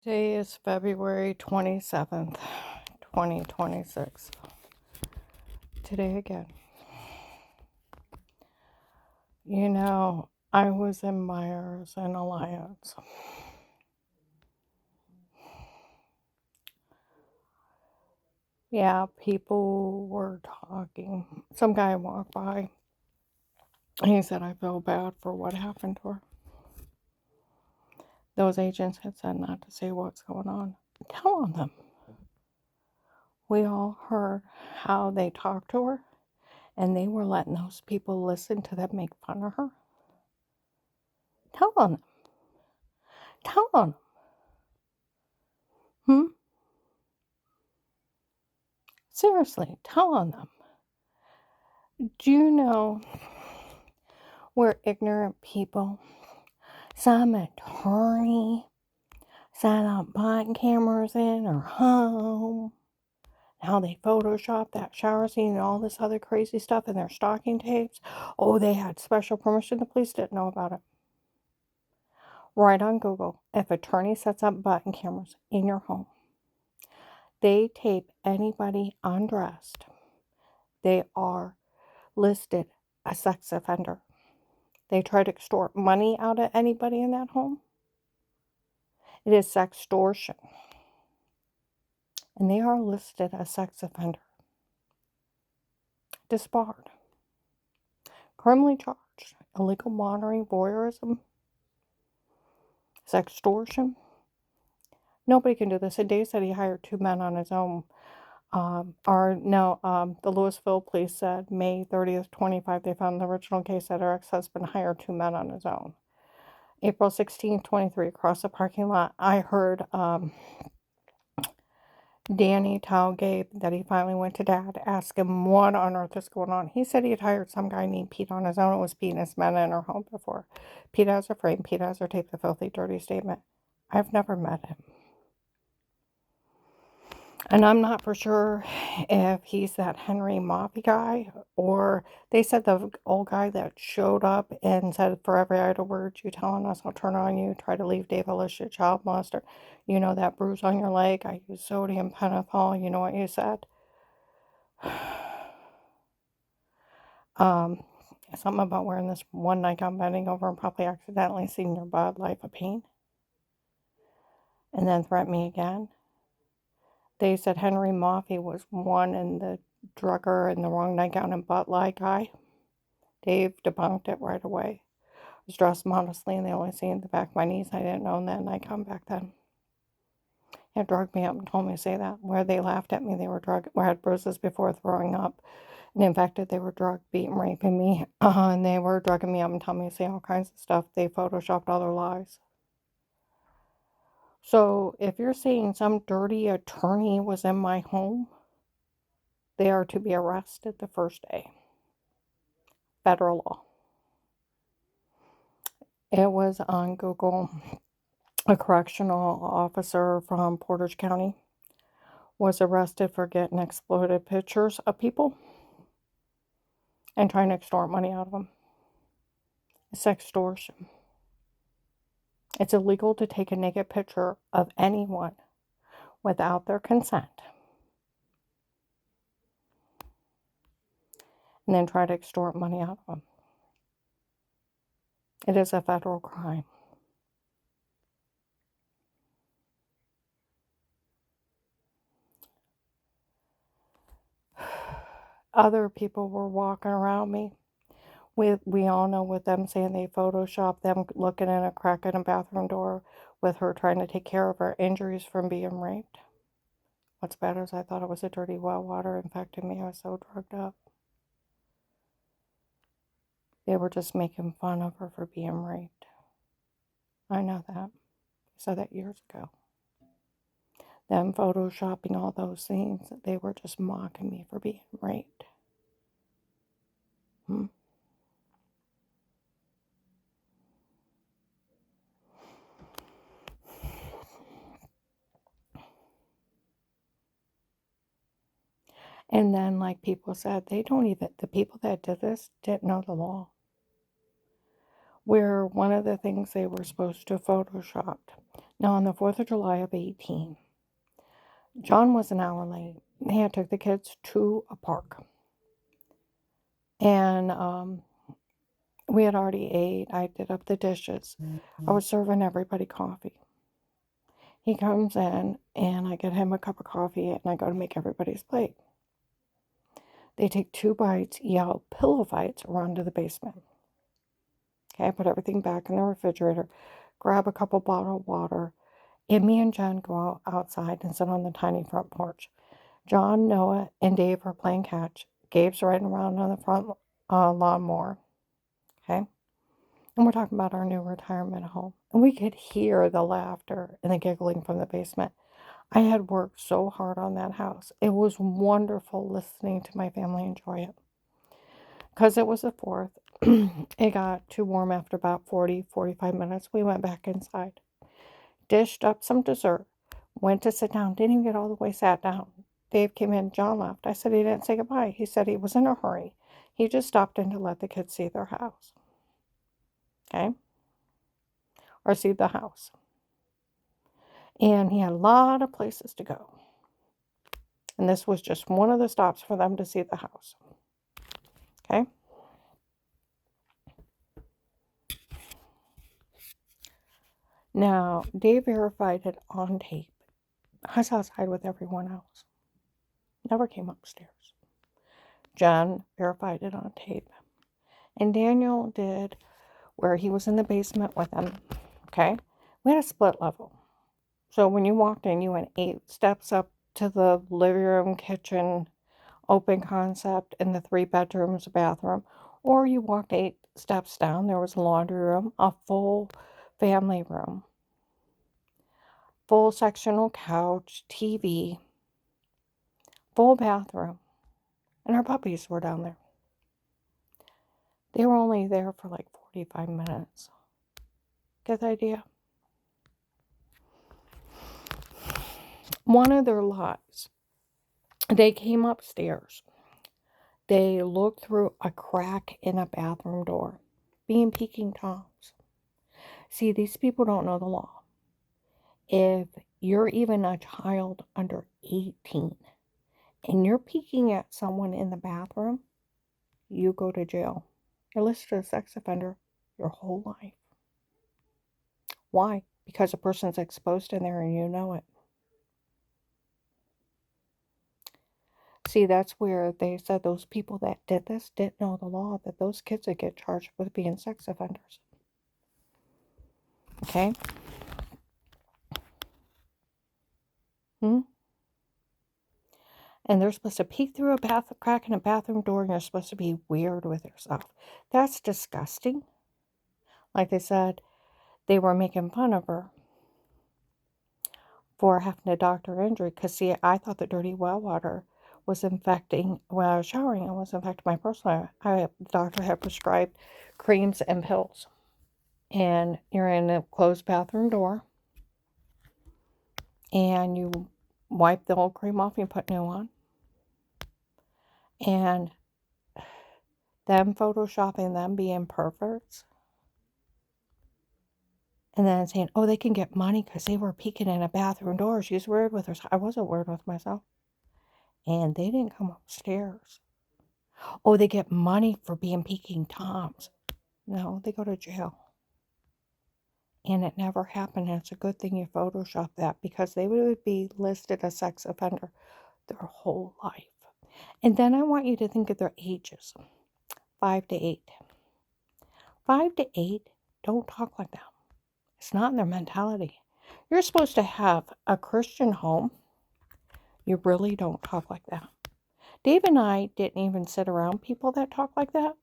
Today is February 27th, 2026. Today again. I was in Myers and Alliance. Yeah, people were talking. Some guy walked by. He said, I feel bad for what happened to her. Those agents had said not to say what's going on. Tell on them. We all heard how they talked to her, and they were letting those people listen to them make fun of her. Tell on them. Tell on them. Seriously, tell on them. Do you know where ignorant people, some attorney, set up body cameras in her home, how they photoshopped that shower scene and all this other crazy stuff in their stocking tapes? Oh, they had special permission. The police didn't know about it. Right on Google, if attorney sets up button cameras in your home, they tape anybody undressed, they are listed a sex offender. They try to extort money out of anybody in that home. It is sextortion. And they are listed as sex offender. Disbarred. Criminally charged. Illegal monitoring, voyeurism, sextortion. Nobody can do this. And Dave said he hired 2 men on his own. The Louisville police said May 30th, 25, they found the original case that her ex-husband hired 2 men on his own. April 16th, 23, across the parking lot, I heard Danny tell Gabe that he finally went to Dad, ask him what on earth is going on. He said he had hired some guy named Pete on his own and was beating his men in her home before. Pete has her frame. Pete has her tape the filthy, dirty statement. I've never met him. And I'm not for sure if he's that Henry Moffey guy, or they said the old guy that showed up and said, for every idle word you telling us, I'll turn on you, try to leave Dave Alicia child molester. You know that bruise on your leg? I use sodium pentothal. You know what you said? Something about wearing this one nightgown, bending over, and probably accidentally seeing your butt, life of pain. And then threaten me again. They said Henry Moffey was one and the drugger in the wrong nightgown and butt lie guy. Dave debunked it right away. I was dressed modestly and they only seen the back of my knees. I didn't own that nightgown back then. He drugged me up and told me to say that. Where they laughed at me, they were drugged, where I had bruises before throwing up. And infected, they were drugged, beating, raping me. And they were drugging me up and telling me to say all kinds of stuff. They photoshopped all their lies. So if you're saying some dirty attorney was in my home, they are to be arrested the first day. Federal law. It was on Google. A correctional officer from Portage County was arrested for getting exploited pictures of people and trying to extort money out of them. It's extortion. It's illegal to take a naked picture of anyone without their consent and then try to extort money out of them. It is a federal crime. Other people were walking around me. We all know with them saying they photoshopped them looking in a crack in a bathroom door with her trying to take care of her injuries from being raped. What's bad is I thought it was a dirty well water infected me. I was so drugged up. They were just making fun of her for being raped. I know that. I said that years ago. Them photoshopping all those things, they were just mocking me for being raped. And then, like people said, the people that did this didn't know the law. Where one of the things they were supposed to Photoshop, Now, on the 4th of July of 18, John was an hour late. He had took the kids to a park. And we had already ate. I did up the dishes. I was serving everybody coffee. He comes in, and I get him a cup of coffee, and I go to make everybody's plate. They take 2 bites, yell pillow fights, run to the basement. Okay, I put everything back in the refrigerator, grab a couple bottles of water, and me and Jen go outside and sit on the tiny front porch. John, Noah, and Dave are playing catch. Gabe's riding around on the front lawnmower. Okay, and we're talking about our new retirement home. And we could hear the laughter and the giggling from the basement. I had worked so hard on that house. It was wonderful listening to my family enjoy it. Because it was the 4th, it got too warm after about 45 minutes. We went back inside, dished up some dessert, went to sit down, didn't even get all the way sat down. Dave came in, John left. I said he didn't say goodbye. He said he was in a hurry. He just stopped in to let the kids see their house. Okay? Or see the house. And he had a lot of places to go. And this was just one of the stops for them to see the house. Okay? Now, Dave verified it on tape. I was outside with everyone else. Never came upstairs. John verified it on tape. And Daniel did where he was in the basement with them. Okay? We had a split level. So when you walked in, you went 8 steps up to the living room, kitchen, open concept, and the 3 bedrooms, bathroom. Or you walked 8 steps down. There was a laundry room, a full family room, full sectional couch, TV, full bathroom. And our puppies were down there. They were only there for like 45 minutes. Get the idea? One of their lies, they came upstairs. They looked through a crack in a bathroom door, being peeking Toms. See, these people don't know the law. If you're even a child under 18 and you're peeking at someone in the bathroom, you go to jail. You're listed as a sex offender your whole life. Why? Because a person's exposed in there and you know it. See, that's where they said those people that did this didn't know the law, that those kids would get charged with being sex offenders. Okay? And they're supposed to peek through a crack in a bathroom door, and you're supposed to be weird with yourself. That's disgusting. Like they said, they were making fun of her for having a doctor injury. Because, see, I thought the dirty well water was infecting, when I was showering, it was infecting my personal. The doctor had prescribed creams and pills. And you're in a closed bathroom door. And you wipe the old cream off and you put new on. And them photoshopping them being perverts. And then saying, oh, they can get money because they were peeking in a bathroom door. She was weird with her. I wasn't weird with myself. And they didn't come upstairs. Oh, they get money for being peeking Toms. No, they go to jail. And it never happened. And it's a good thing you photoshopped that, because they would be listed as sex offender their whole life. And then I want you to think of their ages. 5 to 8. 5 to 8, don't talk like that. It's not in their mentality. You're supposed to have a Christian home. You really don't talk like that. Dave and I didn't even sit around people that talk like that.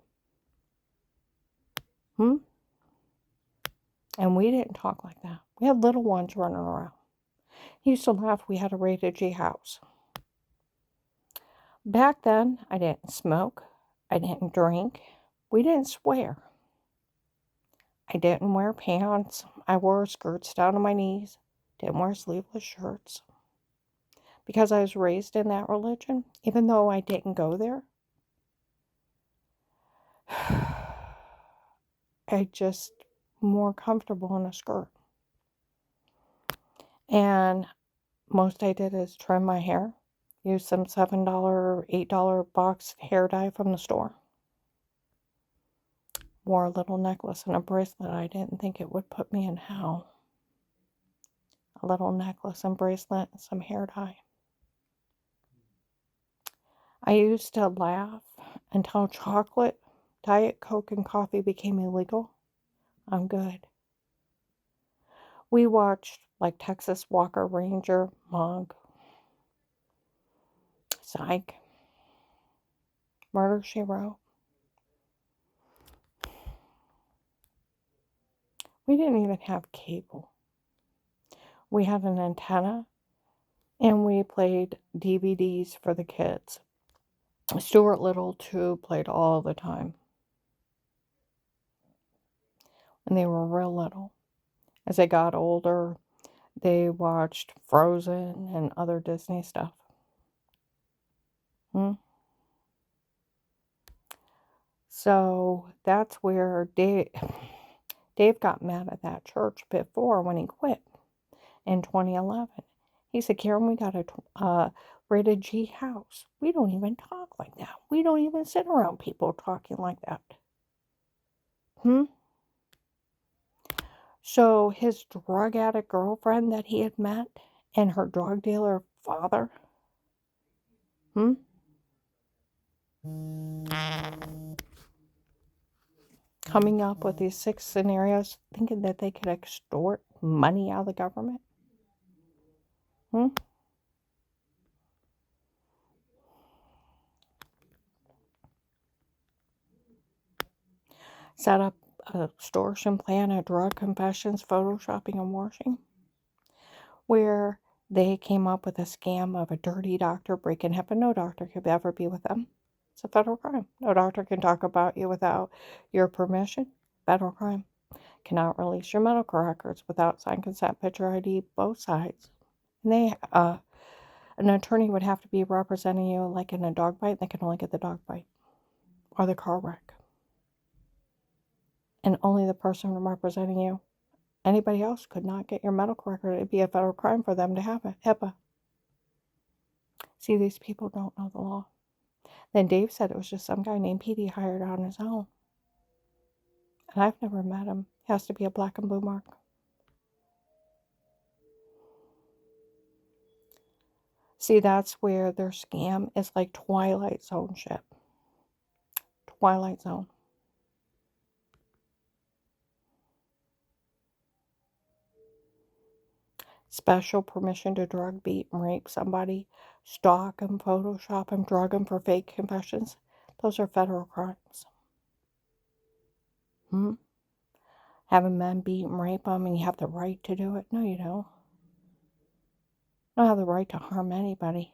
And we didn't talk like that. We had little ones running around. He used to laugh. We had a rated G house. Back then, I didn't smoke. I didn't drink. We didn't swear. I didn't wear pants. I wore skirts down to my knees. Didn't wear sleeveless shirts. Because I was raised in that religion, even though I didn't go there, I just more comfortable in a skirt. And most I did is trim my hair. Use some $7 or $8 box hair dye from the store. Wore a little necklace and a bracelet. I didn't think it would put me in hell. A little necklace and bracelet and some hair dye. I used to laugh until chocolate, Diet Coke, and coffee became illegal. I'm good. We watched like Texas Walker Ranger, Monk, Psych, Murder, She Wrote. We didn't even have cable. We had an antenna and we played DVDs for the kids. Stuart Little, too, played all the time when they were real little. As they got older, they watched Frozen and other Disney stuff. So that's where Dave got mad at that church before when he quit in 2011. He said, Karen, we got a rated G house. We don't even talk like that. We don't even sit around people talking like that. So his drug addict girlfriend that he had met and her drug dealer father, coming up with these 6 scenarios, thinking that they could extort money out of the government. Set up a extortion plan of drug confessions, photoshopping, and washing, where they came up with a scam of a dirty doctor breaking HIPAA. No doctor could ever be with them. It's a federal crime. No doctor can talk about you without your permission. Federal crime. Cannot release your medical records without signed consent, picture ID, both sides. And they, an attorney would have to be representing you like in a dog bite. They can only get the dog bite or the car wreck. And only the person representing you. Anybody else could not get your medical record. It'd be a federal crime for them to have it. HIPAA. See, these people don't know the law. Then Dave said it was just some guy named Pete he hired on his own. And I've never met him. He has to be a black and blue mark. See, that's where their scam is like Twilight Zone shit. Twilight Zone. Special permission to drug, beat, and rape somebody, stalk them, Photoshop them, drug them for fake confessions. Those are federal crimes. Having men beat and rape them and you have the right to do it? No, you don't. You don't have the right to harm anybody.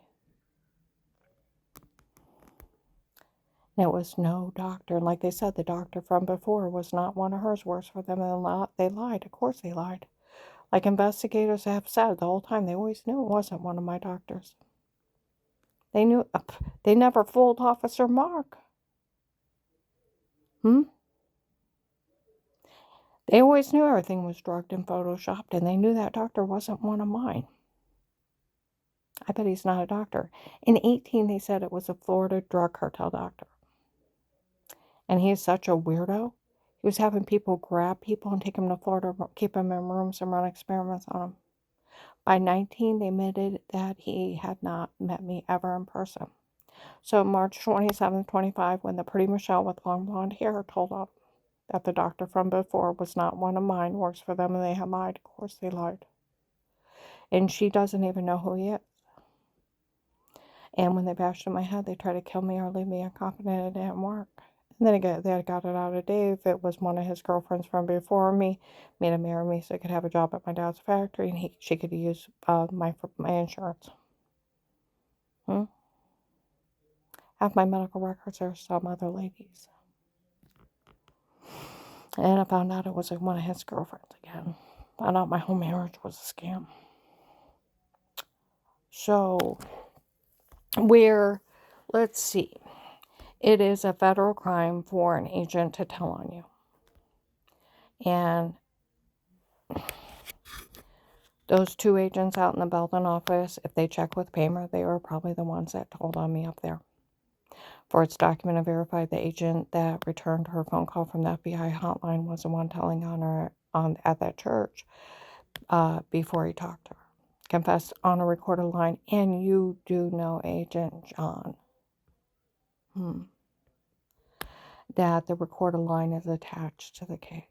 And it was no doctor. And like they said, the doctor from before was not one of hers. Worse for them than they lied. Of course they lied. Like investigators have said the whole time, they always knew it wasn't one of my doctors. They knew. They never fooled Officer Mark. They always knew everything was drugged and photoshopped, and they knew that doctor wasn't one of mine. I bet he's not a doctor. In 18, they said it was a Florida drug cartel doctor. And he's such a weirdo. He was having people grab people and take them to Florida, keep them in rooms and run experiments on them. By 19, they admitted that he had not met me ever in person. So March 27th, 25, when the pretty Michelle with long blonde hair told up that the doctor from before was not one of mine, works for them, and they had lied. Of course they lied. And she doesn't even know who he is. And when they bashed in my head, they tried to kill me or leave me incompetent. It didn't work. And then again, they got it out of Dave. It was one of his girlfriends from before me, made him marry me so I could have a job at my dad's factory, and she could use my insurance. Have my medical records or some other ladies. And I found out it was one of his girlfriends again. Found out my whole marriage was a scam. So, let's see. It is a federal crime for an agent to tell on you. And Those 2 agents out in the Belden office, if they check with Paymer, they were probably the ones that told on me up there. For it's documented and verified, the agent that returned her phone call from the FBI hotline was the one telling on her at that church before he talked to her. Confessed on a recorded line, and you do know Agent John. That the recorded line is attached to the case.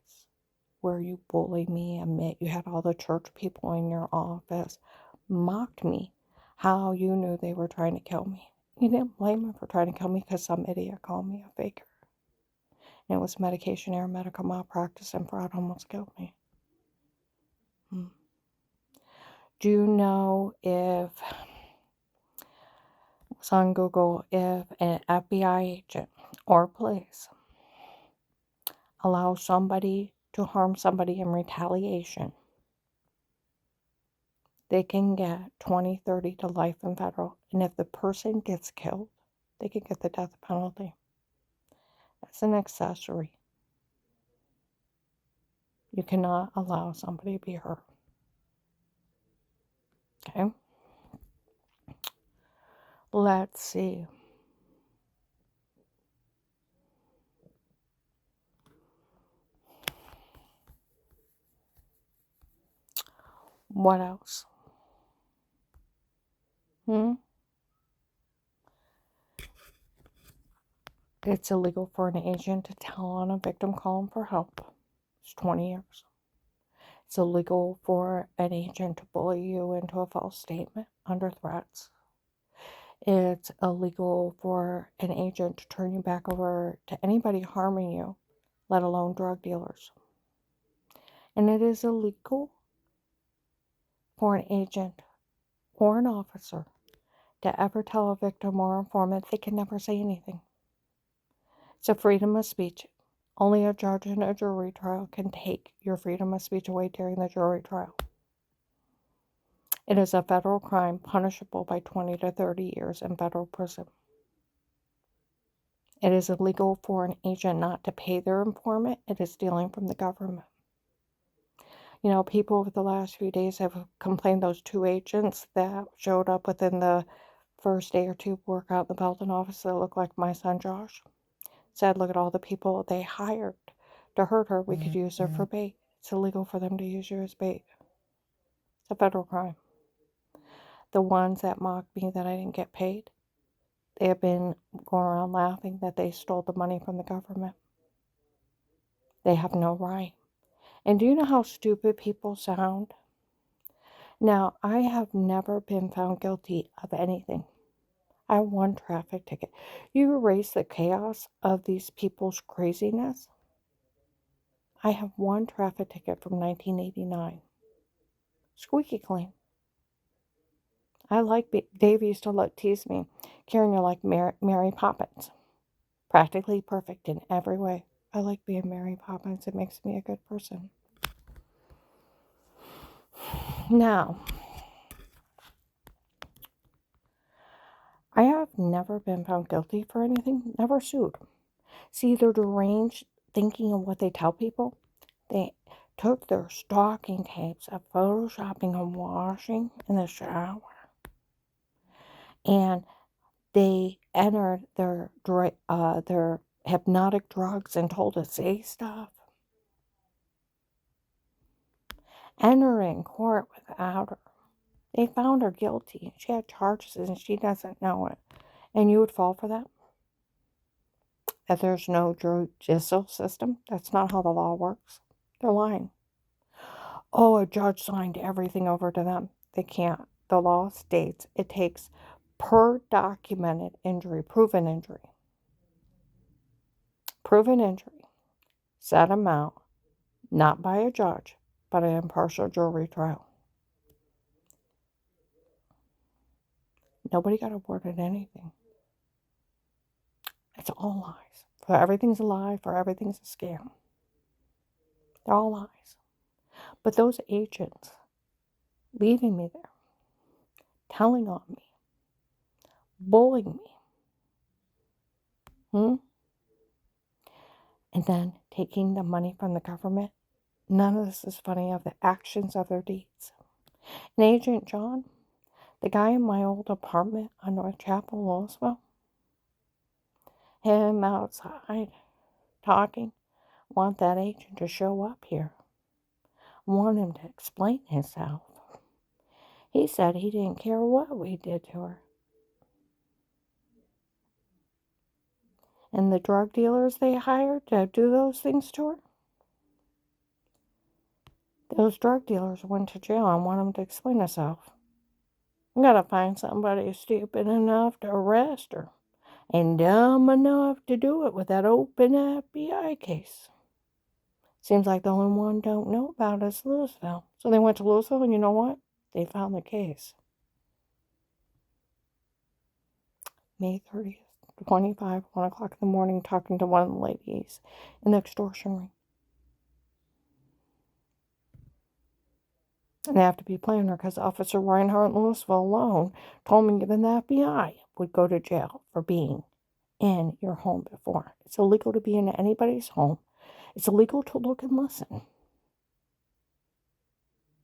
Where you bullied me, admit you had all the church people in your office, mocked me, how you knew they were trying to kill me. You didn't blame them for trying to kill me because some idiot called me a faker. And it was medication error, medical malpractice, and fraud almost killed me. Do you know if, it's on Google, if an FBI agent or police allows somebody to harm somebody in retaliation, they can get 20, 30 to life in federal. And if the person gets killed, they can get the death penalty. That's an accessory. You cannot allow somebody to be hurt. Okay? Let's see. What else? It's illegal for an agent to tell on a victim calling for help. It's 20 years. It's illegal for an agent to bully you into a false statement under threats. It's illegal for an agent to turn you back over to anybody harming you, let alone drug dealers. And it is illegal for an agent or an officer to ever tell a victim or informant they can never say anything. It's a freedom of speech. Only a judge in a jury trial can take your freedom of speech away during the jury trial. It is a federal crime punishable by 20 to 30 years in federal prison. It is illegal for an agent not to pay their informant. It is stealing from the government. You know, people over the last few days have complained those 2 agents that showed up within the first day or 2 work out in the Belden office that looked like my son Josh. Said, look at all the people they hired to hurt her. We could use her for bait. It's illegal for them to use you as bait. It's a federal crime. The ones that mocked me that I didn't get paid, they have been going around laughing that they stole the money from the government. They have no right. And do you know how stupid people sound? Now, I have never been found guilty of anything. I have 1 traffic ticket. You erase the chaos of these people's craziness. I have 1 traffic ticket from 1989. Squeaky clean. I like, Dave used to tease me, Karen, you're like Mary Poppins. Practically perfect in every way. I like being Mary Poppins. It makes me a good person. Now, I have never been found guilty for anything, never sued. See, they're deranged thinking of what they tell people. They took their stocking tapes of photoshopping and washing in the shower. And they entered their hypnotic drugs and told to say stuff. Entering court without her. They found her guilty. She had charges and she doesn't know it. And you would fall for that? That there's no judicial system? That's not how the law works. They're lying. Oh, a judge signed everything over to them. They can't. The law states it takes per documented injury, proven injury. Proven injury. Set amount, not by a judge, but an impartial jury trial. Nobody got awarded anything. It's all lies. For everything's a lie, for everything's a scam. They're all lies. But those agents leaving me there, telling on me, bullying me, and then taking the money from the government, none of this is funny of the actions of their deeds. And Agent John, the guy in my old apartment on North Chapel, Louisville, him outside talking, want that agent to show up here. Want him to explain himself. He said he didn't care what we did to her. And the drug dealers they hired to do those things to her, those drug dealers went to jail and want him to explain himself. We gotta find somebody stupid enough to arrest her and dumb enough to do it with that open FBI case. Seems like the only one don't know about is Louisville. So they went to Louisville, and you know what? They found the case. May 30th, 25, 1 o'clock in the morning, talking to one of the ladies in the extortion ring. And they have to be playing her because Officer Reinhardt in Louisville alone told me even the FBI would go to jail for being in your home before. It's illegal to be in anybody's home. It's illegal to look and listen.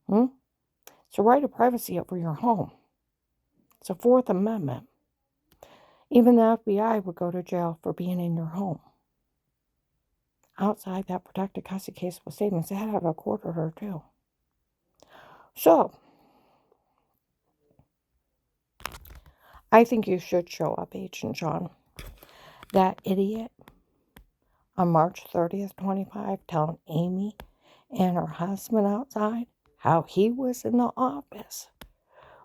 It's a right of privacy over your home. It's a Fourth Amendment. Even the FBI would go to jail for being in your home. Outside that protected custody case with statements, they had to have a court order too. So, I think you should show up, Agent John. That idiot on March 30th, 25, telling Amy and her husband outside how he was in the office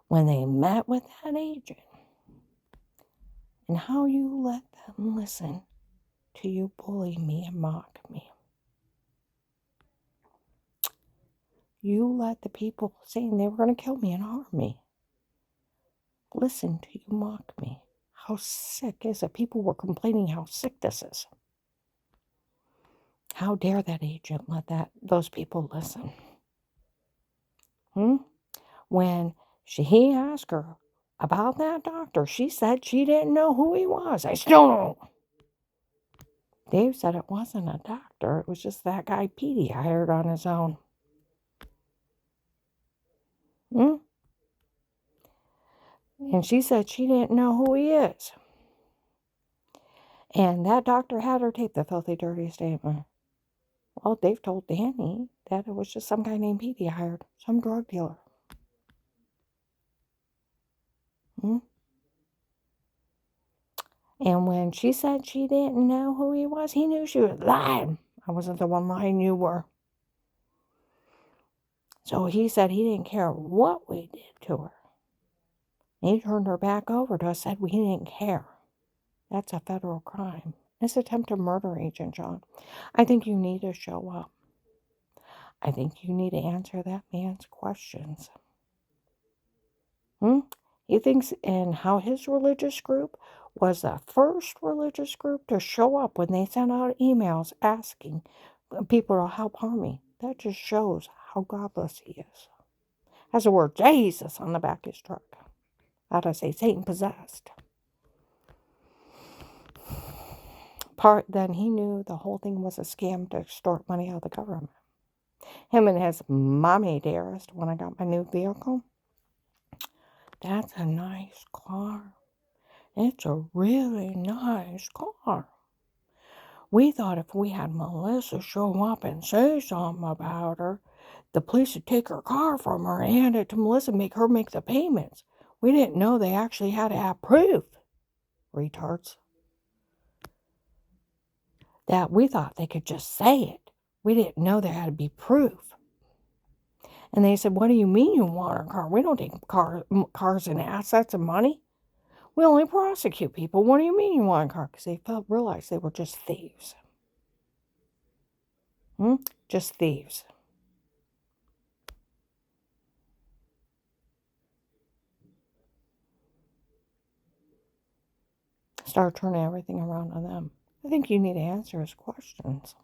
when they met with that agent, and how you let them listen to you bully me and mock me. You let the people saying they were going to kill me and harm me listen to you mock me. How sick is it? People were complaining how sick this is. How dare that agent let those people listen? When he asked her about that doctor, she said she didn't know who he was. I still don't. Dave said it wasn't a doctor. It was just that guy Petey hired on his own. And she said she didn't know who he is. And that doctor had her tape the filthy, dirty statement. Well, Dave told Danny that it was just some guy named Petey hired, some drug dealer. And when she said she didn't know who he was, he knew she was lying. I wasn't the one lying, you were. So he said he didn't care what we did to her. He turned her back over to us, said we didn't care. That's a federal crime. It's attempted murder, Agent John. I think you need to show up. I think you need to answer that man's questions. He thinks in how his religious group was the first religious group to show up when they sent out emails asking people to help harm me. That just shows how godless he is. Has the word Jesus on the back of his truck. How'd I say Satan possessed? Then he knew the whole thing was a scam to extort money out of the government. Him and his mommy dearest, when I got my new vehicle, that's a nice car. It's a really nice car. We thought if we had Melissa show up and say something about her, the police would take her car from her and hand it to Melissa and make her make the payments. We didn't know they actually had to have proof. Retards. That we thought they could just say it. We didn't know there had to be proof. And they said, what do you mean you want a car? We don't take cars and assets and money. We only prosecute people. What do you mean you want a car? Because they realized they were just thieves. Just thieves. Start turning everything around on them. I think you need to answer his questions.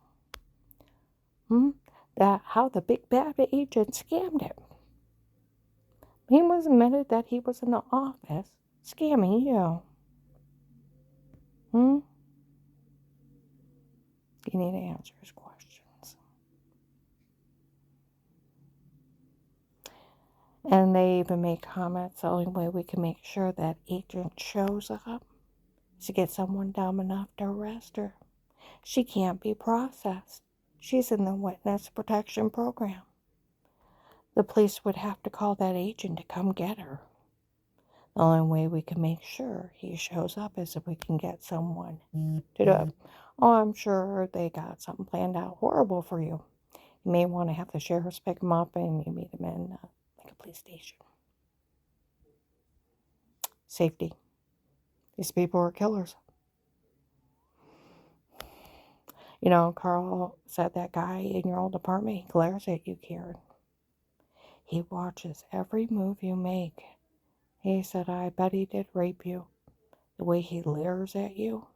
That how the big bad agent scammed him. He was admitted that he was in the office scamming you. You need to answer his questions. And they even make comments, the only way we can make sure that agent shows up is to get someone dumb enough to arrest her. She can't be processed. She's in the witness protection program. The police would have to call that agent to come get her. The only way we can make sure he shows up is if we can get someone to do it. Oh, I'm sure they got something planned out horrible for you. You may want to have the sheriffs pick him up and you meet him in like a police station. Safety. These people are killers. You know, Carl said that guy in your old apartment, he glares at you, Karen. He watches every move you make. He said, I bet he did rape you. The way he leers at you.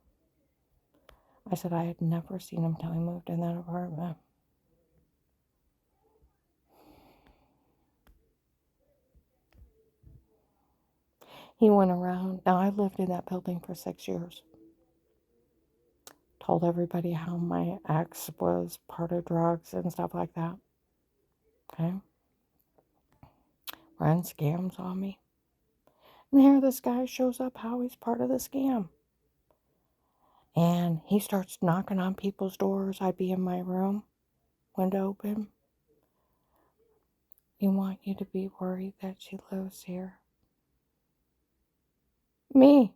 I said, I had never seen him till he moved in that apartment. He went around. Now, I lived in that building for 6 years. Told everybody how my ex was part of drugs and stuff like that. Okay? Ran scams on me. And here this guy shows up how he's part of the scam. And he starts knocking on people's doors. I'd be in my room, window open. We want you to be worried that she lives here. Me,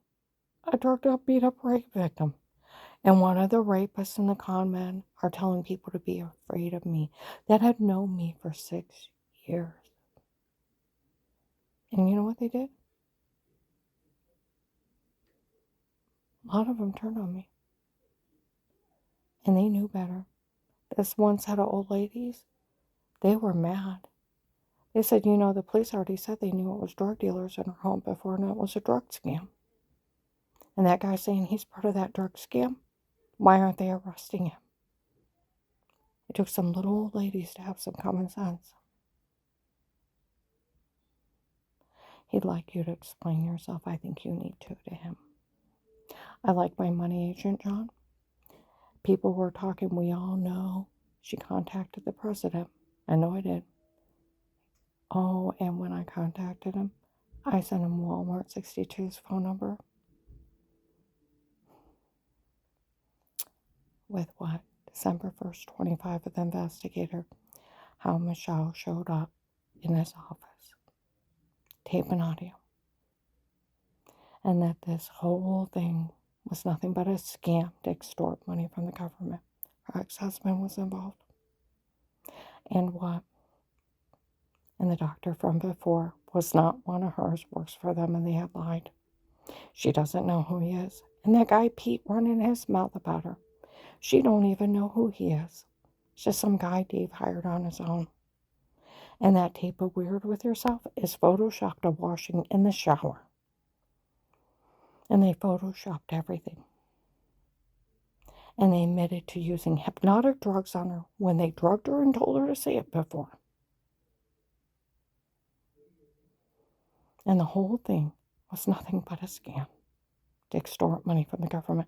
a drugged up, beat up rape victim. And one of the rapists and the con men are telling people to be afraid of me that had known me for 6 years. And you know what they did? A lot of them turned on me. And they knew better. This one set of old ladies, they were mad. They said, you know, the police already said they knew it was drug dealers in her home before and it was a drug scam. And that guy saying he's part of that drug scam, why aren't they arresting him? It took some little old ladies to have some common sense. He'd like you to explain yourself. I think you need to him. I like my money agent, John. People were talking, we all know she contacted the president. I know I did. Oh, and when I contacted him, I sent him Walmart 62's phone number. With what? December 1st, 25 with the investigator. How Michelle showed up in his office. Tape and audio. And that this whole thing was nothing but a scam to extort money from the government. Her ex-husband was involved. And what? And the doctor from before was not one of hers, works for them, and they had lied. She doesn't know who he is. And that guy Pete running his mouth about her. She don't even know who he is. It's just some guy Dave hired on his own. And that tape of Weird with Yourself is photoshopped of washing in the shower. And they photoshopped everything. And they admitted to using hypnotic drugs on her when they drugged her and told her to say it before. And the whole thing was nothing but a scam to extort money from the government.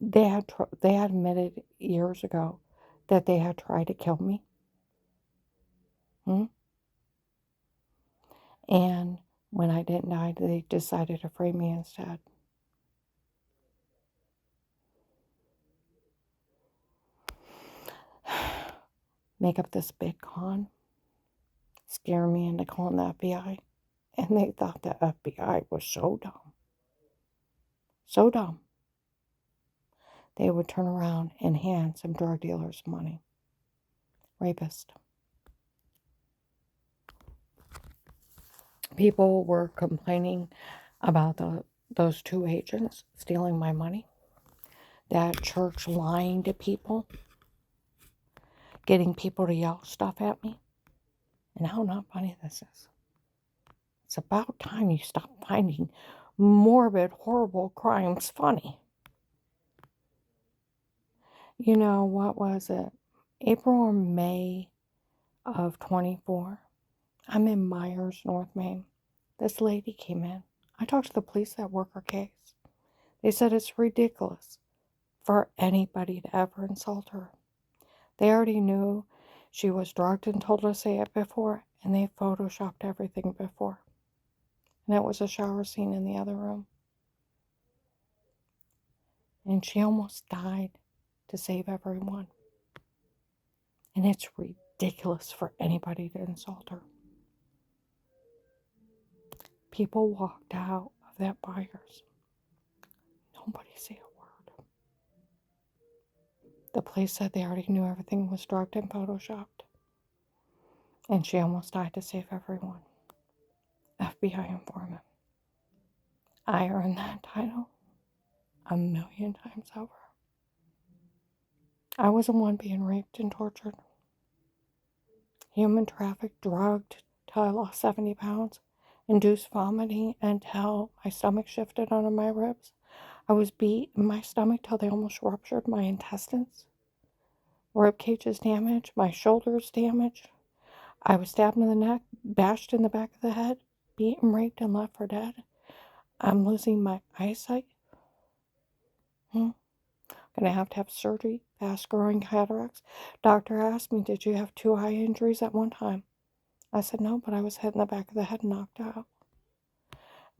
They had admitted years ago that they had tried to kill me. And when I didn't die, they decided to frame me instead. Make up this big con, scare me into calling the FBI. And they thought the FBI was so dumb. So dumb. They would turn around and hand some drug dealers money. Rapist. People were complaining about those two agents stealing my money. That church lying to people. Getting people to yell stuff at me. And how not funny this is. It's about time you stop finding morbid, horrible crimes funny. You know, what was it? April or May of 24. I'm in Myers, North Maine. This lady came in. I talked to the police that work her case. They said it's ridiculous for anybody to ever insult her. They already knew she was drugged and told to say it before, And they photoshopped everything before. And it was a shower scene in the other room. And she almost died to save everyone. And it's ridiculous for anybody to insult her. People walked out of that Byers. Nobody said a word. The police said they already knew everything was drugged and photoshopped. And she almost died to save everyone. FBI informant. I earned that title 1,000,000 times over. I was the one being raped and tortured. Human trafficked, drugged till I lost 70 pounds. Induced vomiting until my stomach shifted under my ribs. I was beat in my stomach till they almost ruptured my intestines. Rib cages damaged, my shoulders damaged. I was stabbed in the neck, bashed in the back of the head, beaten, raped, and left for dead. I'm losing my eyesight. Gonna have to have surgery, fast-growing cataracts. Doctor asked me, did you have 2 eye injuries at one time? I said no, but I was hit in the back of the head and knocked out.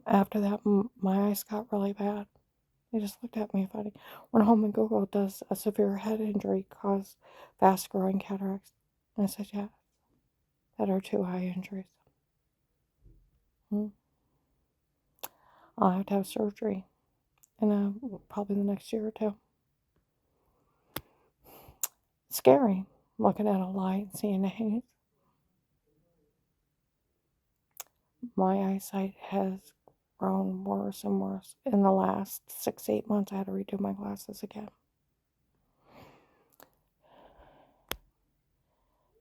After that, my eyes got really bad. They just looked at me funny. Went home and Googled, does a severe head injury cause fast-growing cataracts? And I said, yeah, that are 2 eye injuries. I'll have to have surgery in probably the next year or 2. Scary, looking at a light and seeing a haze. My eyesight has grown worse and worse. In the last 6 to 8 months, I had to redo my glasses again.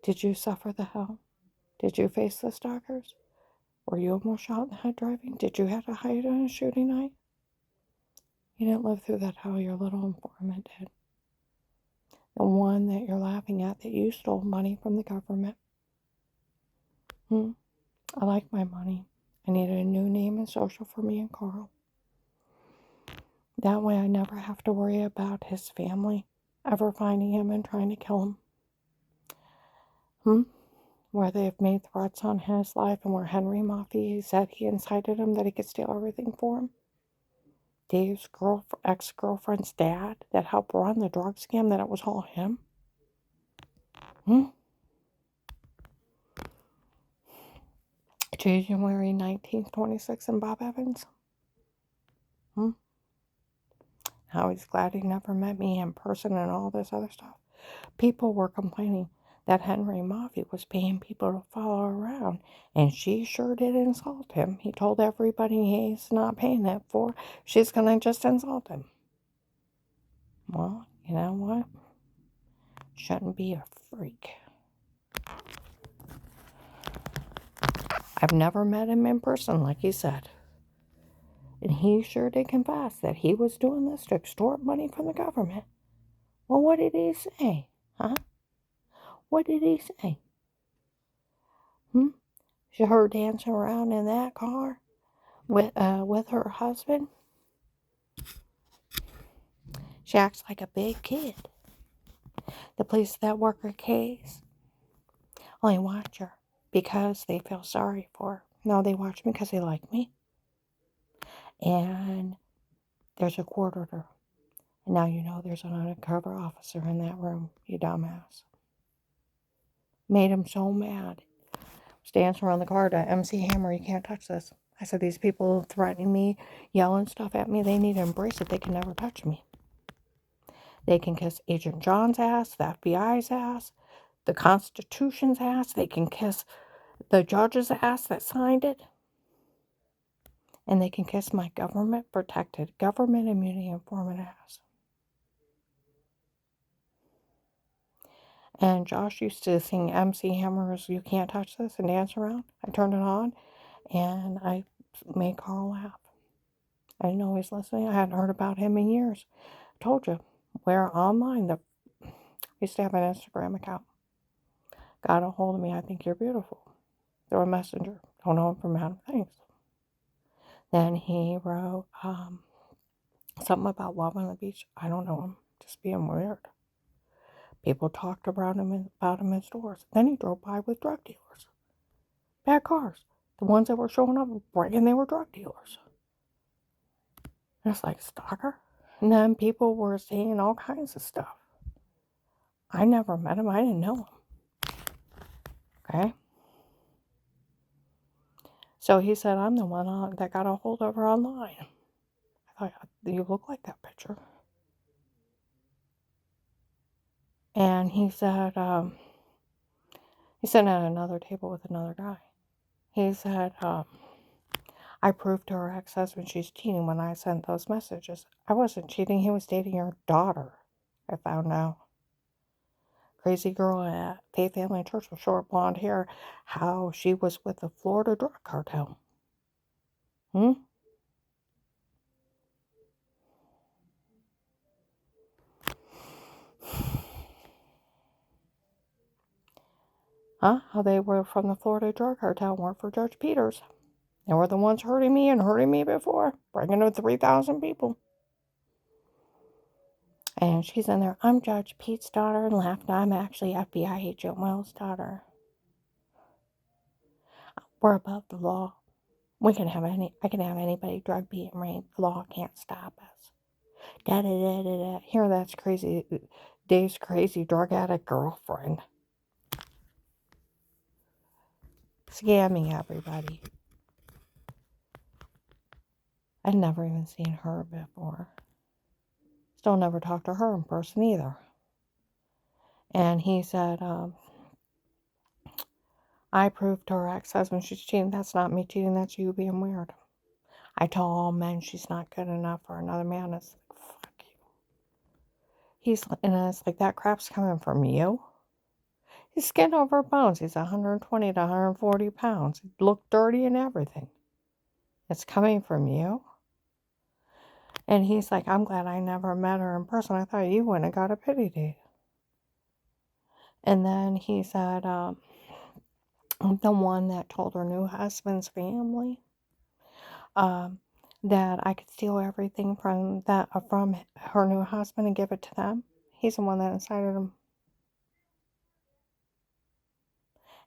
Did you suffer the hell? Did you face the stalkers? Were you almost shot in the head driving? Did you have to hide on a shooting night? You didn't live through that hell, your little informant did. The one that you're laughing at, that you stole money from the government. I like my money. I needed a new name and social for me and Carl. That way I never have to worry about his family ever finding him and trying to kill him. Where they've made threats on his life, and where Henry Maffei said he incited him that he could steal everything for him. Dave's ex-girlfriend's dad that helped run the drug scam, that it was all him. January 19th, 26 in Bob Evans. How he's glad he never met me in person and all this other stuff. People were complaining that Henry Maffei was paying people to follow around, and she sure did insult him. He told everybody he's not paying that for. She's going to just insult him. Well, you know what? Shouldn't be a freak. I've never met him in person, like he said. And he sure did confess that he was doing this to extort money from the government. Well, what did he say? Huh? What did he say? She her dancing around in that car with her husband. She acts like a big kid. The police that work her case only watch her because they feel sorry for her. No, they watch me because they like me. And there's a court order. And now you know there's an undercover officer in that room, you dumbass. Made him so mad. Was dancing around the car to MC Hammer, you can't touch this. I said, these people threatening me, yelling stuff at me, they need to embrace it. They can never touch me. They can kiss Agent John's ass, the FBI's ass, the Constitution's ass. They can kiss the judge's ass that signed it. And they can kiss my government-protected, government immunity informant ass. And Josh used to sing MC Hammer's You Can't Touch This and dance around. I turned it on, and I made Carl laugh. I didn't know he was listening. I hadn't heard about him in years. I told you, we're online. I used to have an Instagram account. Got a hold of me. I think you're beautiful. Through a messenger. Don't know him from Adam. Thanks. Then he wrote something about love on the beach. I don't know him. Just being weird. People talked about him in stores. Then he drove by with drug dealers. Bad cars. The ones that were showing up bragging they were drug dealers. And it's like, stalker? And then people were saying all kinds of stuff. I never met him. I didn't know him. Okay? So he said, I'm the one that got a hold of her online. I thought, you look like that picture. And he said at another table with another guy. He said, I proved to her ex-husband she's cheating when I sent those messages. I wasn't cheating. He was dating your daughter, I found out. Crazy girl at Faith Family Church with short blonde hair. How she was with the Florida drug cartel. Hmm? Huh? How they were from the Florida drug cartel and worked for Judge Peters. They were the ones hurting me before. Bringing in 3,000 people. And she's in there, I'm Judge Pete's daughter, and laughed, I'm actually FBI agent Will's daughter. We're above the law. I can have anybody drug beat and rape. The law can't stop us. Da da da da da. Here, that's crazy. Dave's crazy drug addict girlfriend. Scamming everybody. I'd never even seen her before. Still never talked to her in person either. And he said, I proved to her ex-husband she's cheating. That's not me cheating. That's you being weird. I tell all men she's not good enough for another man. It's like, fuck you. And it's like, that crap's coming from you? He's skin over bones. He's 120 to 140 pounds. He looked dirty and everything. It's coming from you? And he's like, I'm glad I never met her in person. I thought you wouldn't have got a pity date. And then he said, the one that told her new husband's family that I could steal everything from her new husband and give it to them. He's the one that incited him.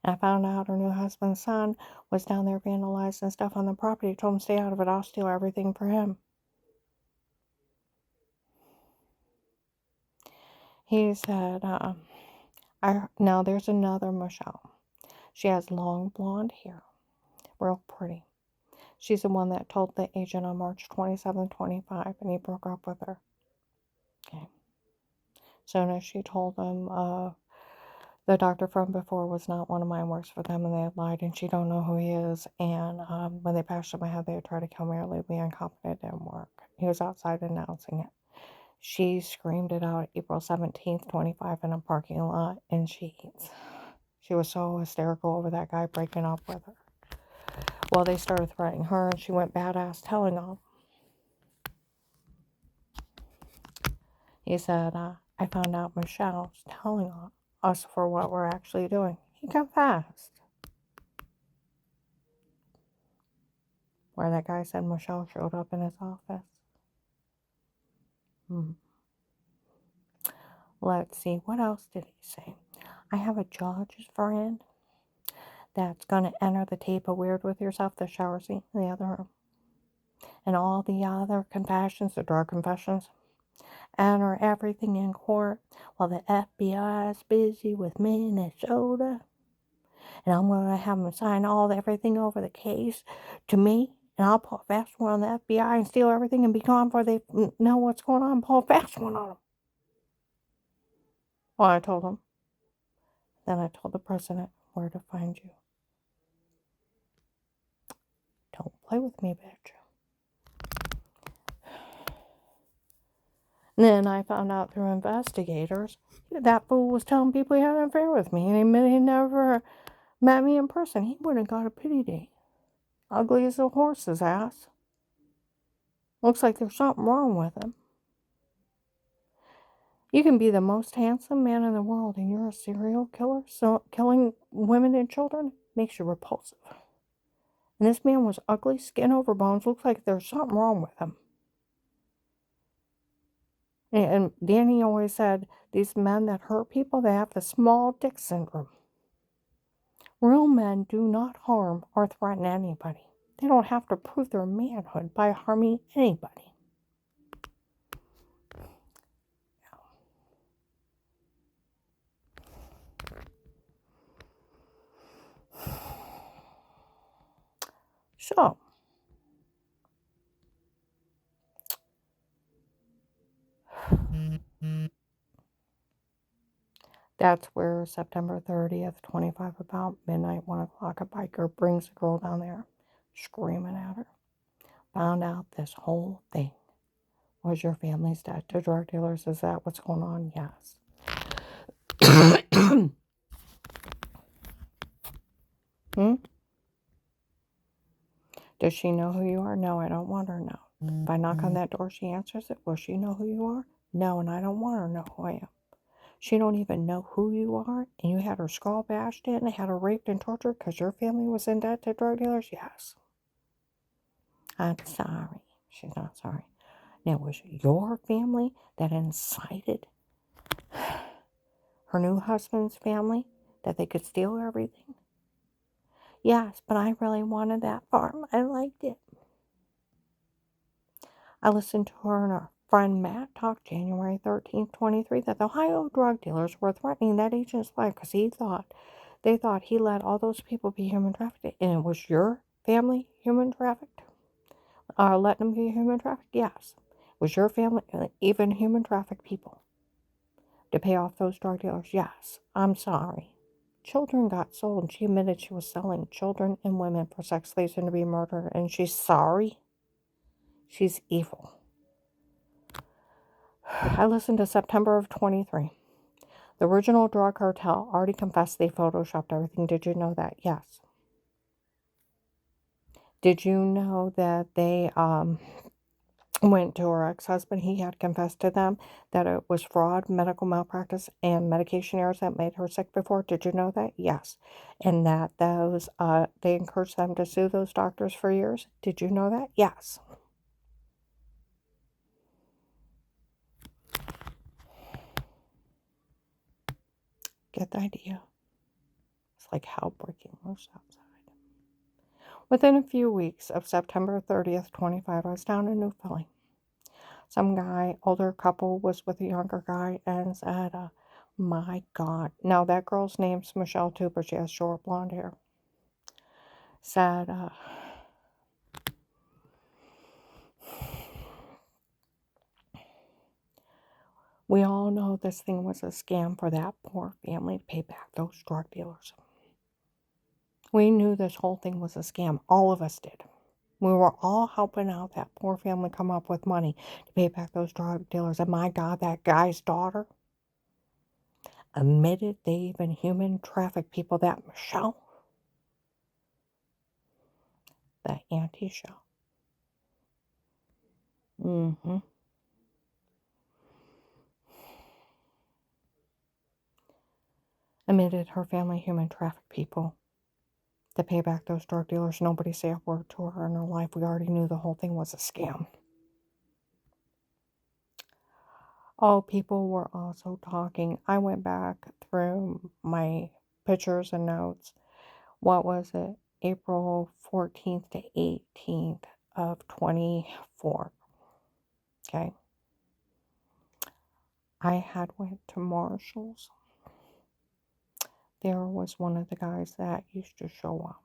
And I found out her new husband's son was down there vandalizing stuff on the property. I told him, stay out of it. I'll steal everything for him. He said, now there's another Michelle. She has long blonde hair. Real pretty. She's the one that told the agent on March 27, 25, and he broke up with her. Okay. Soon as she told him, the doctor from before was not one of mine, works for them, and they had lied, and she don't know who he is. And when they bashed in my head, they would try to kill me or leave me incompetent. It didn't work. He was outside announcing it. She screamed it out April 17th, 25 in a parking lot in Sheets. She was so hysterical over that guy breaking up with her. Well, they started threatening her, and she went badass telling them. He said, I found out Michelle's telling us for what we're actually doing. He confessed. Where that guy said Michelle showed up in his office. Let's see, what else did he say? I have a judge's friend that's going to enter the tape of Weird With Yourself, the shower scene in the other room. And all the other confessions, the drug confessions, enter everything in court while the FBI is busy with Minnesota. And I'm going to have them sign everything over the case to me. And I'll pull a fast one on the FBI and steal everything and be gone before they know what's going on. Pull a fast one on them. Well, I told him. Then I told the president where to find you. Don't play with me, bitch. And then I found out through investigators that fool was telling people he had an affair with me. And he admitted he never met me in person. He wouldn't have got a pity date. Ugly as a horse's ass. Looks like there's something wrong with him. You can be the most handsome man in the world and you're a serial killer, so killing women and children makes you repulsive. And this man was ugly, skin over bones, looks like there's something wrong with him. And Danny always said, these men that hurt people, they have the small dick syndrome. Real men do not harm or threaten anybody. They don't have to prove their manhood by harming anybody. So, that's where September 30th, 25, about midnight, 1 o'clock, a biker brings a girl down there, screaming at her. Found out this whole thing was your family's debt to drug dealers. Is that what's going on? Yes. Does she know who you are? No, I don't want her to know. If I knock on that door, she answers it. Will she know who you are? No, and I don't want her to know who I am. She don't even know who you are, and you had her skull bashed in, had her raped and tortured because your family was in debt to drug dealers? Yes. I'm sorry. She's not sorry. Now, was it your family that incited her new husband's family that they could steal everything? Yes, but I really wanted that farm. I liked it. I listened to her and her friend Matt talk January 13th, 23, that the Ohio drug dealers were threatening that agent's life because they thought he let all those people be human trafficked. And it was your family human trafficked? Letting them be human trafficked? Yes. Was your family even human trafficked people to pay off those drug dealers? Yes. I'm sorry. Children got sold, and she admitted she was selling children and women for sex slaves and to be murdered, and she's sorry? She's evil. I listened to September of 23. The original drug cartel already confessed they photoshopped everything. Did you know that? Yes. Did you know that they went to her ex-husband? He had confessed to them that it was fraud, medical malpractice, and medication errors that made her sick before. Did you know that? Yes. And that those they encouraged them to sue those doctors for years. Did you know that? Yes. Get the idea? It's like hell breaking loose outside. Within a few weeks of September 30th, 25, I was down in New Philly. Some guy, older couple, was with a younger guy and said, my God. Now, that girl's name's Michelle, too, but she has short blonde hair. Said, we all know this thing was a scam for that poor family to pay back those drug dealers. We knew this whole thing was a scam. All of us did. We were all helping out that poor family come up with money to pay back those drug dealers. And my God, that guy's daughter admitted they even human traffic people. That Michelle, the Auntie Shell. Admitted her family human traffic people to pay back those drug dealers. Nobody said a word to her in her life. We already knew the whole thing was a scam. Oh, people were also talking. I went back through my pictures and notes. What was it? April 14th to 18th of 24. Okay. I had went to Marshall's. There was one of the guys that used to show up.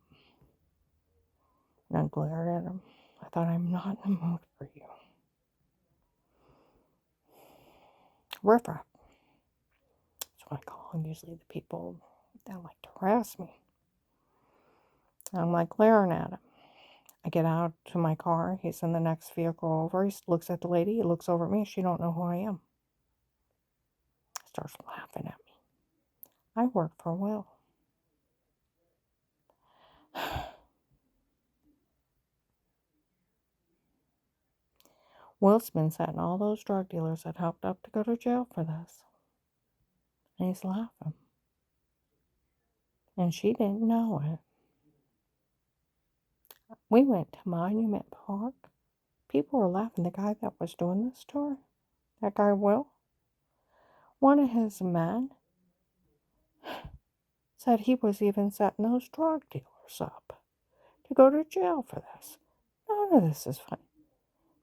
And I glared at him. I thought, I'm not in the mood for you. Riffraff. That's what I call usually the people that like to harass me. I'm like glaring at him. I get out to my car. He's in the next vehicle over. He looks at the lady. He looks over at me. She don't know who I am. Starts laughing at me. I work for Will. Will's been setting all those drug dealers that helped up to go to jail for this. And he's laughing. And she didn't know it. We went to Monument Park. People were laughing. The guy that was doing this to her, that guy Will, one of his men said he was even setting those drug dealers up to go to jail for this. None of this is funny.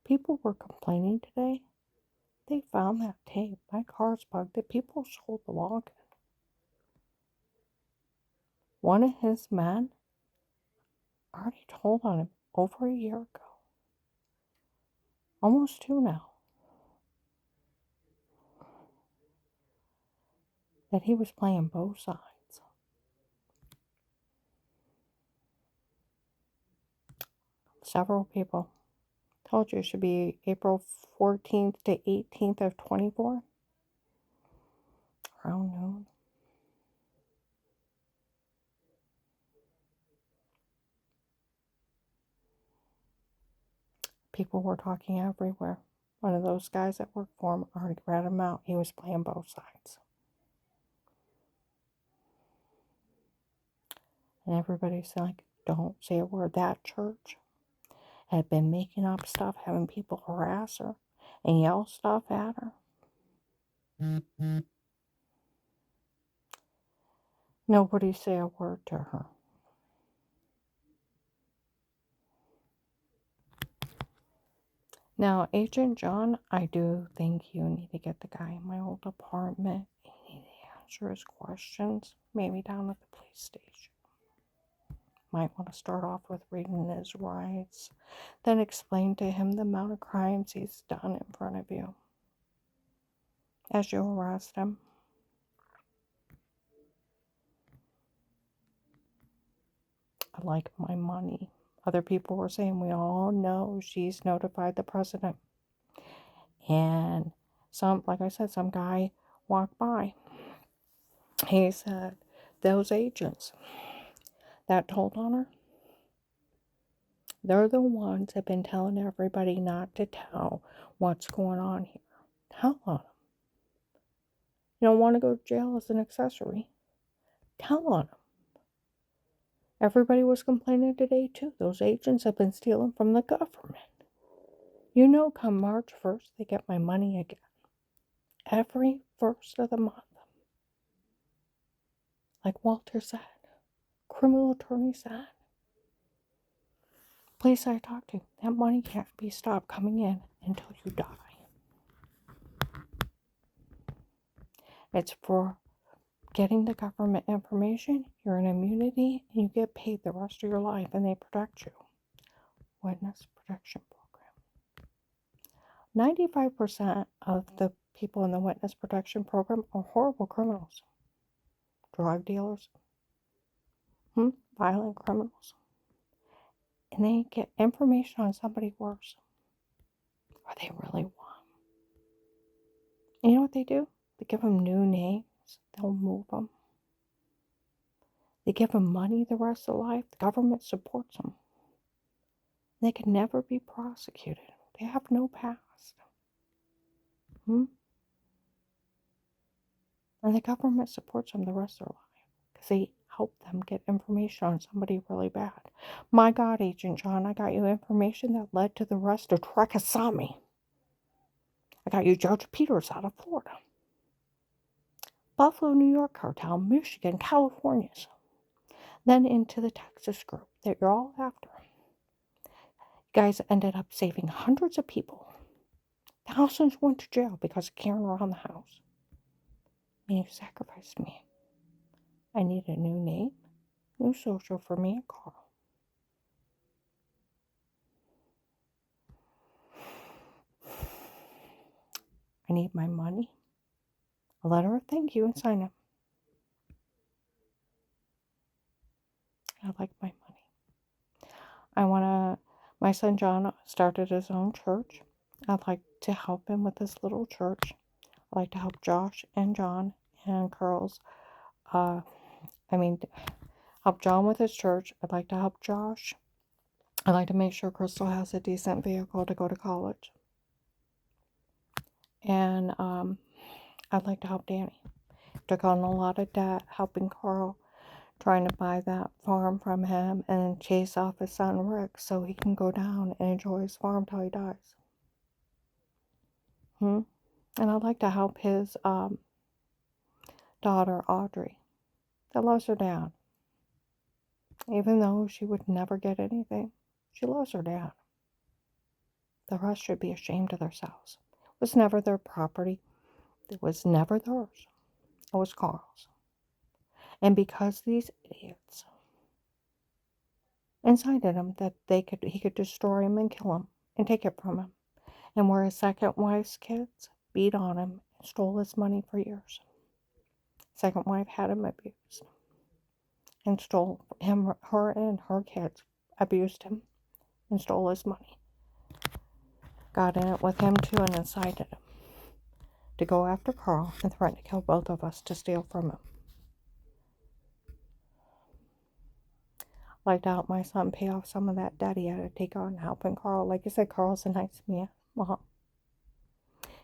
People were complaining today. They found that tape. My car's bugged that people sold the login. One of his men already told on him over a year ago. Almost 2 now. That he was playing both sides. Several people told you it should be April 14th to 18th of 24. Around noon. People were talking everywhere. One of those guys that worked for him already read him out. He was playing both sides. And everybody's like, don't say a word. That church had been making up stuff, having people harass her and yell stuff at her. Nobody say a word to her. Now, Agent John, I do think you need to get the guy in my old apartment. You need to answer his questions, maybe down at the police station. Might want to start off with reading his rights, then explain to him the amount of crimes he's done in front of you as you arrest him. I like my money. Other people were saying, we all know she's notified the president. And like I said, some guy walked by. He said, those agents that told on her, they're the ones that have been telling everybody not to tell what's going on here. Tell on them. You don't want to go to jail as an accessory. Tell on them. Everybody was complaining today too. Those agents have been stealing from the government. You know, come March 1st, they get my money again. Every first of the month. Like Walter said, criminal attorney said. Police I talked to, that money can't be stopped coming in until you die. It's for getting the government information. You're in immunity and you get paid the rest of your life and they protect you. Witness Protection Program. 95% of the people in the Witness Protection Program are horrible criminals. Drug dealers. Violent criminals. And they get information on somebody worse. Or they really want. And you know what they do? They give them new names. They'll move them. They give them money the rest of life. The government supports them. They can never be prosecuted. They have no past. And the government supports them the rest of their life because they help them get information on somebody really bad. My God, Agent John, I got you information that led to the arrest of Trek Asami. I got you Judge Peters out of Florida. Buffalo, New York cartel, Michigan, California. Then into the Texas group that you're all after. You guys ended up saving hundreds of people. Thousands went to jail because of carrying around the house. And you sacrificed me. I need a new name, new social for me and Carl. I need my money, a letter of thank you, and sign it. I like my money. My son John started his own church. I'd like to help him with his little church. I'd like to help Josh and John and Carl's, help John with his church. I'd like to help Josh. I'd like to make sure Crystal has a decent vehicle to go to college. And I'd like to help Danny. Took on a lot of debt helping Carl, trying to buy that farm from him and chase off his son Rick so he can go down and enjoy his farm till he dies. And I'd like to help his daughter Audrey. that loves her dad. Even though she would never get anything, she loves her dad. The rest should be ashamed of themselves. It was never their property. It was never theirs. It was Carl's. And because these idiots incited him that he could destroy him and kill him and take it from him, and where his second wife's kids beat on him and stole his money for years. Second wife had him abused and stole him, her and her kids abused him and stole his money. Got in it with him too and incited him to go after Carl and threaten to kill both of us to steal from him. Like to help my son pay off some of that debt he had to take on helping Carl. Like I said, Carl's a nice man. Mom.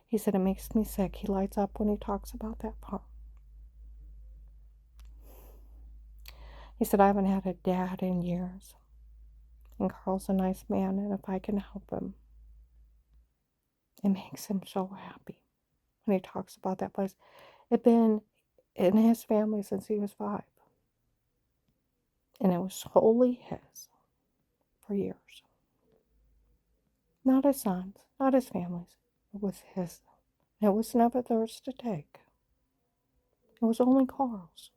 He said it makes me sick. He lights up when he talks about that part. He said I haven't had a dad in years. And Carl's a nice man, and if I can help him, it makes him so happy when he talks about that place. It'd been in his family since he was 5. And it was wholly his for years. Not his son's, not his family's. It was his. It was never theirs to take. It was only Carl's.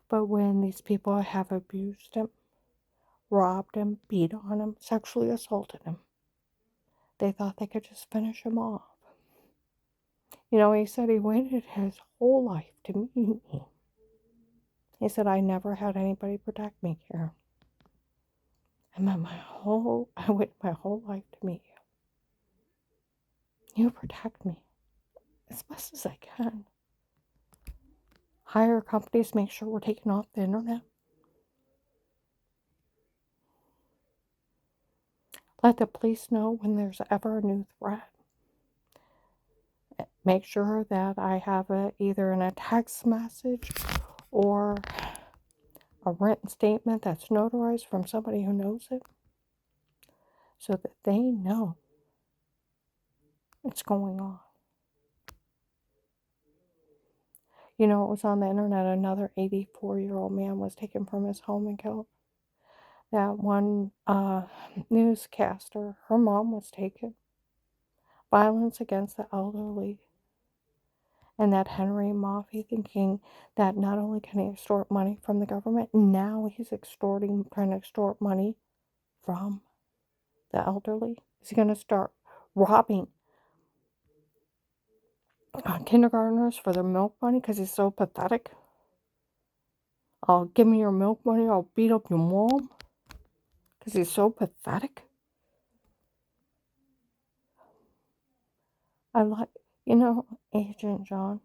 But when these people have abused him, robbed him, beat on him, sexually assaulted him, they thought they could just finish him off. You know, he said he waited his whole life to meet me. He said, I never had anybody protect me, Karen. I waited my whole life to meet you. You protect me as best as I can. Hire companies, make sure we're taken off the internet. Let the police know when there's ever a new threat. Make sure that I have either in a text message or a written statement that's notarized from somebody who knows it so that they know what's going on. You know, it was on the internet, another 84-year-old man was taken from his home and killed. That one newscaster, her mom was taken. Violence against the elderly. And that Henry Moffey thinking that not only can he extort money from the government, now he's trying to extort money from the elderly. Is he going to start robbing kindergartners for their milk money because he's so pathetic? Give me your milk money, I'll beat up your mom because he's so pathetic. Agent John,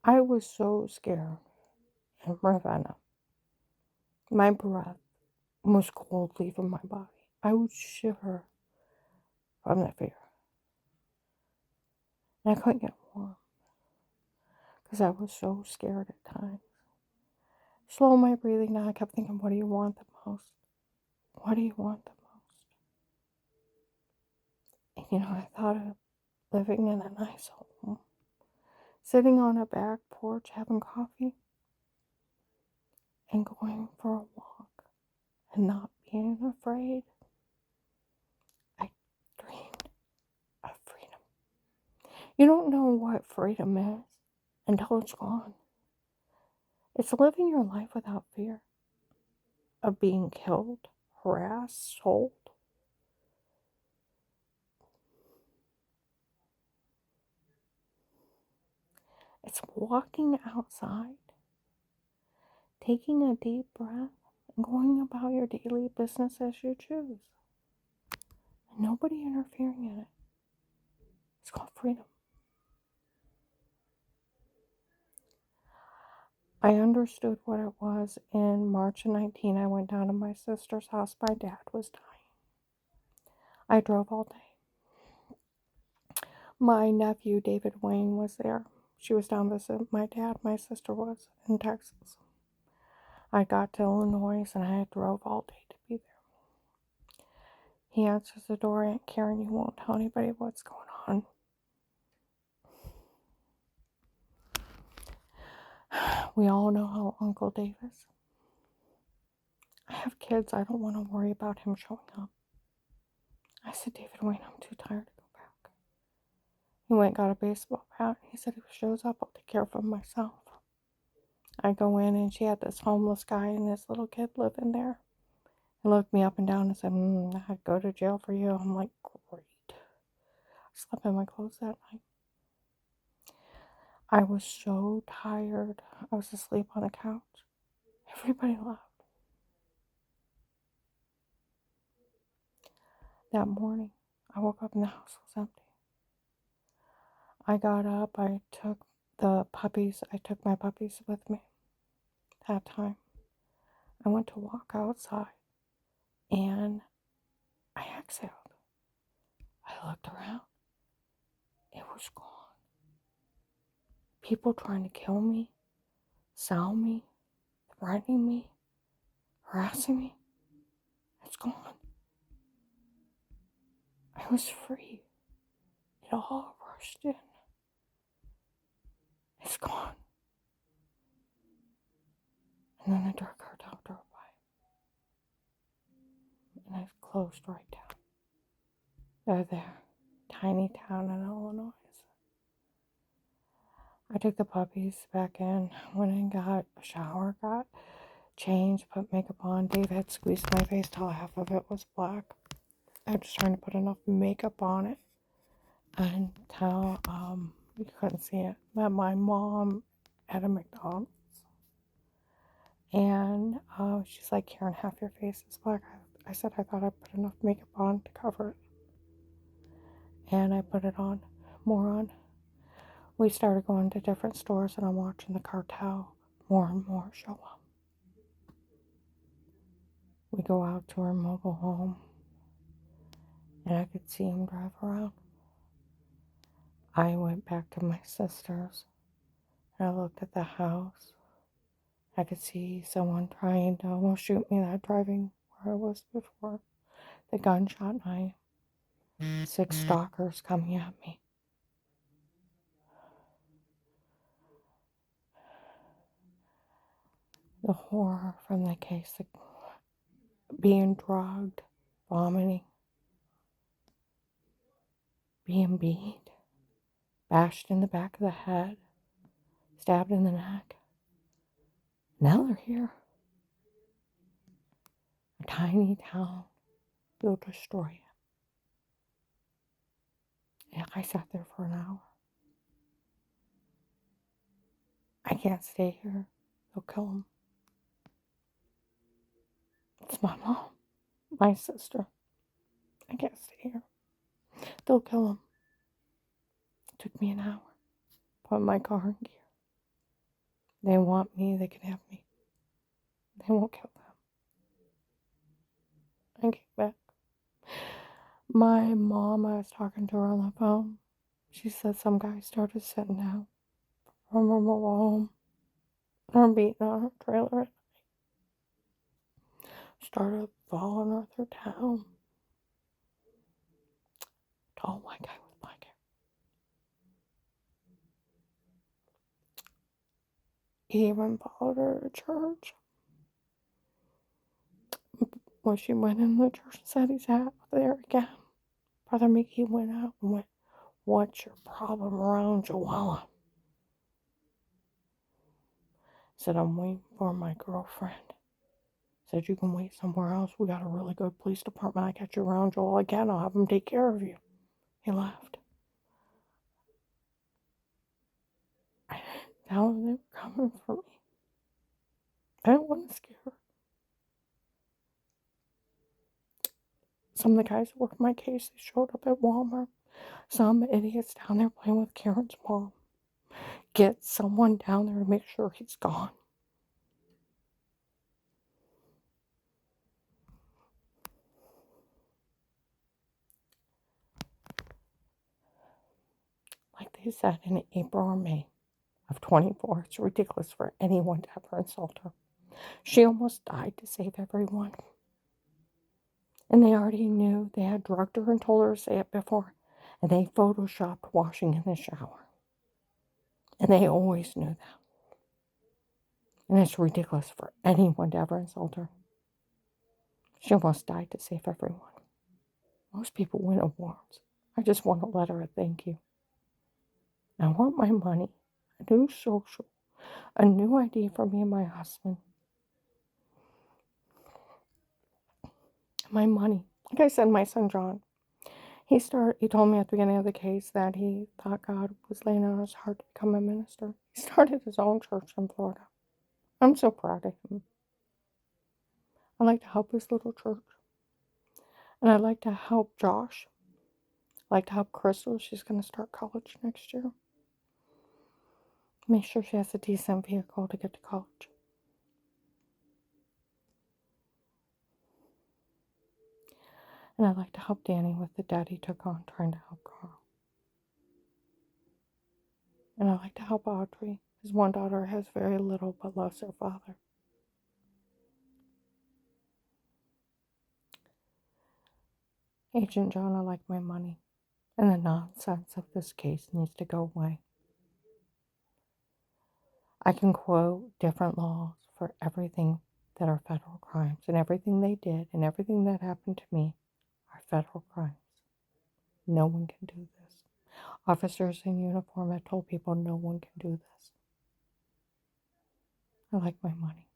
I was so scared in Ravenna. My breath was cold leaving my body. I would shiver from the fear. And I couldn't get warm because I was so scared at times. Slow my breathing down. I kept thinking, what do you want the most? What do you want the most? And I thought of living in a nice home, sitting on a back porch having coffee, and going for a walk and not being afraid. I dreamed of freedom. You don't know what freedom is until it's gone. It's living your life without fear of being killed, harassed, sold. It's walking outside, taking a deep breath, and going about your daily business as you choose. And nobody interfering in it. It's called freedom. I understood what it was in March of 19. I went down to my sister's house. My dad was dying. I drove all day. My nephew, David Wayne, was there. She was down visiting my dad. My sister was in Texas. I got to Illinois and I drove all day to be there. He answers the door. Aunt Karen, you won't tell anybody what's going on. We all know how Uncle Dave is. I have kids. I don't want to worry about him showing up. I said, David, wait, I'm too tired to go back. He went and got a baseball bat. He said, if he shows up, I'll take care of him myself. I go in, and she had this homeless guy and this little kid living there. He looked me up and down and said, I'd go to jail for you. I'm like, great. I slept in my clothes that night. I was so tired. I was asleep on the couch. Everybody left. That morning, I woke up and the house was empty. I got up. I took my puppies with me that time. I went to walk outside and I exhaled. I looked around. It was gone. People trying to kill me, sell me, threatening me, harassing me. It's gone. I was free. It all rushed in. It's gone. And then a dark car drove by. And I closed right down. They're there. Tiny town in Illinois. I took the puppies back in, went and got a shower, got changed, put makeup on. Dave had squeezed my face till half of it was black. I was trying to put enough makeup on it until you couldn't see it. Met my mom at a McDonald's. And she's like, Karen, half your face is black. I said I thought I put enough makeup on to cover it. And I put it on, more on. We started going to different stores and I'm watching the cartel more and more show up. We go out to our mobile home and I could see him drive around. I went back to my sister's and I looked at the house. I could see someone trying to almost shoot me that driving where I was before. The gunshot night. 6 stalkers coming at me. The horror from the case, being drugged, vomiting, being beat, bashed in the back of the head, stabbed in the neck. Now they're here. A tiny town. You'll destroy it. And I sat there for an hour. I can't stay here. They'll kill him. It's my mom, my sister. I can't stay here. They'll kill him. It took me an hour. Put my car in gear. They want me, they can have me. They won't kill them. I came back. My mom, I was talking to her on the phone. She said some guy started sitting out from her mobile home. Her beating on her trailer at night. Started following her through town. Tall white guy with black hair. He even followed her to church. When she went in the church and said he's out there again, Brother Mickey went out and went, what's your problem around Joella? Said, I'm waiting for my girlfriend. Said, you can wait somewhere else. We got a really good police department. I catch you around Joel again. I'll have them take care of you. He left. I didn't tell them they were coming for me. I didn't want to scare her. Some of the guys that worked my case, they showed up at Walmart. Some idiots down there playing with Karen's mom. Get someone down there to make sure he's gone. Like they said in April or May of 24, it's ridiculous for anyone to ever insult her. She almost died to save everyone. And they already knew. They had drugged her and told her to say it before. And they photoshopped washing in the shower. And they always knew that. And it's ridiculous for anyone to ever insult her. She almost died to save everyone. Most people win awards. I just want to let her a thank you. I want my money, a new social, a new ID for me and my husband. My money. Like I said, my son John, he told me at the beginning of the case that he thought God was laying on his heart to become a minister. He started his own church in Florida. I'm so proud of him. I like to help his little church. And I'd like to help Josh. I'd like to help Crystal. She's going to start college next year. Make sure she has a decent vehicle to get to college. And I'd like to help Danny with the debt he took on trying to help Carl. And I'd like to help Audrey. His one daughter has very little but loves her father. Agent John, I like my money. And the nonsense of this case needs to go away. I can quote different laws for everything that are federal crimes, and everything they did and everything that happened to me are federal crimes. No one can do this. Officers in uniform have told people no one can do this. I like my money.